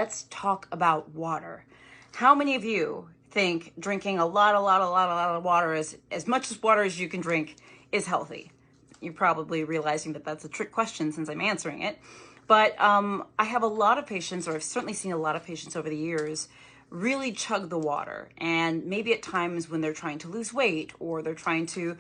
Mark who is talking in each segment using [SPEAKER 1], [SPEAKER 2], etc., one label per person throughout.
[SPEAKER 1] Let's talk about water. How many of you think drinking a lot of water, as much as water as you can drink, is healthy? You're probably realizing that that's a trick question since I'm answering it. But I have a lot of patients, or I've certainly seen a lot of patients over the years, really chug the water. And maybe at times when they're trying to lose weight, or they're trying to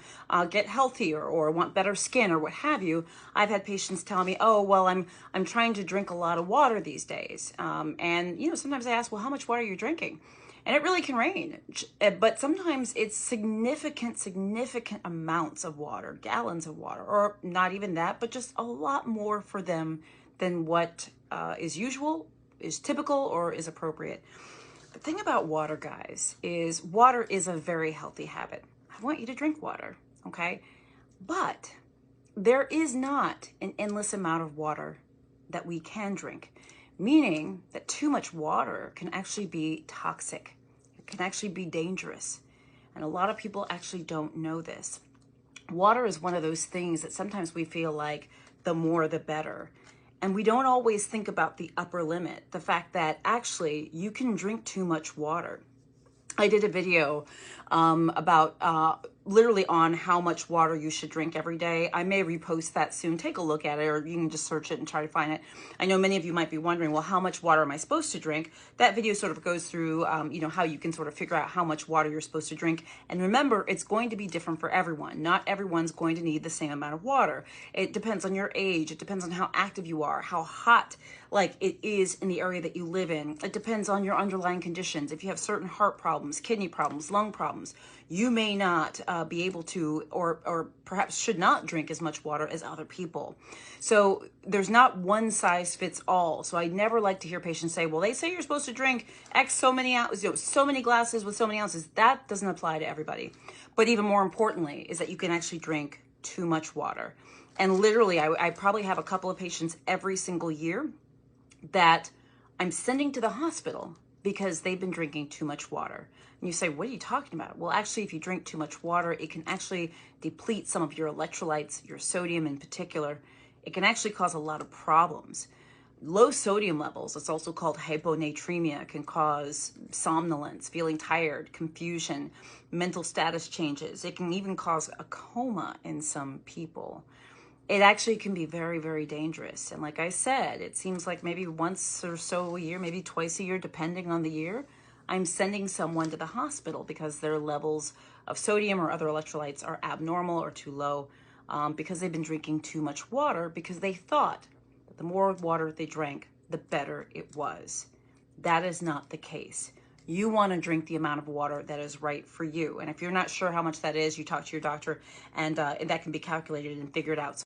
[SPEAKER 1] get healthier, or want better skin, or what have you, I've had patients tell me, oh, well, I'm trying to drink a lot of water these days. And sometimes I ask, well, how much water are you drinking? And it really can range, but sometimes it's significant amounts of water, gallons of water, or not even that, but just a lot more for them than what is usual, is typical, or is appropriate. The thing about water, guys, is water is a very healthy habit. I want you to drink water, okay? But there is not an endless amount of water that we can drink, meaning that too much water can actually be toxic. It can actually be dangerous. And a lot of people actually don't know this. Water is one of those things that sometimes we feel like the more the better. And we don't always think about the upper limit, the fact that actually you can drink too much water. I did a video about literally on how much water you should drink every day. I may repost that soon. Take a look at it, or you can just search it and try to find it. I know many of you might be wondering, well, how much water am I supposed to drink? That video sort of goes through, how you can sort of figure out how much water you're supposed to drink. And remember, it's going to be different for everyone. Not everyone's going to need the same amount of water. It depends on your age. It depends on how active you are, how hot it is in the area that you live in. It depends on your underlying conditions. If you have certain heart problems, kidney problems, lung problems, you may not be able to, or perhaps should not drink as much water as other people. So there's not one size fits all. So I never like to hear patients say, well, they say you're supposed to drink X so many ounces, so many glasses with so many ounces. That doesn't apply to everybody. But even more importantly is that you can actually drink too much water. And literally, I probably have a couple of patients every single year that I'm sending to the hospital because they've been drinking too much water. And you say, what are you talking about? Well, actually, if you drink too much water, it can actually deplete some of your electrolytes, your sodium in particular. It can actually cause a lot of problems. Low sodium levels, it's also called hyponatremia, can cause somnolence, feeling tired, confusion, mental status changes. It can even cause a coma in some people. It actually can be very, very dangerous. And like I said, it seems like maybe once or so a year, maybe twice a year, depending on the year, I'm sending someone to the hospital because their levels of sodium or other electrolytes are abnormal or too low because they've been drinking too much water because they thought that the more water they drank, the better it was. That is not the case. You want to drink the amount of water that is right for you. And if you're not sure how much that is, you talk to your doctor, and that can be calculated and figured out.